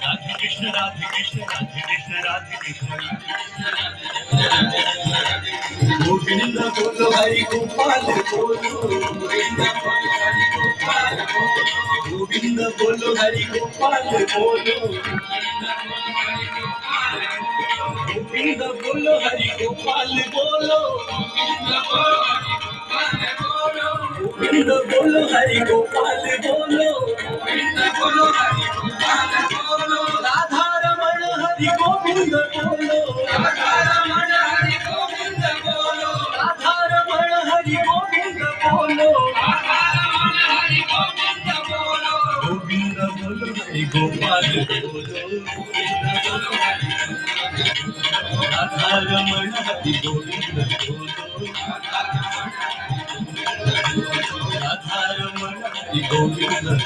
राधे कृष्ण राधे कृष्ण राधे कृष्ण राधे कृष्ण गोविंद बोलो हरि गोपाल बोलो गोविंद बोलो हरि गोपाल बोलो गोविंद बोलो हरि गोपाल बोलो गोविंद बोलो हरि गोपाल बोलो राधा रमण हरि गोविंद बोलो राधा रमण हरि गोविंद बोलो राधा रमण हरि गोविंद बोलो गोविंद बोलो हरि गोपाल बोलो राधा रमण हरि गोविंद बोलो राधा रमण हरि गोविंद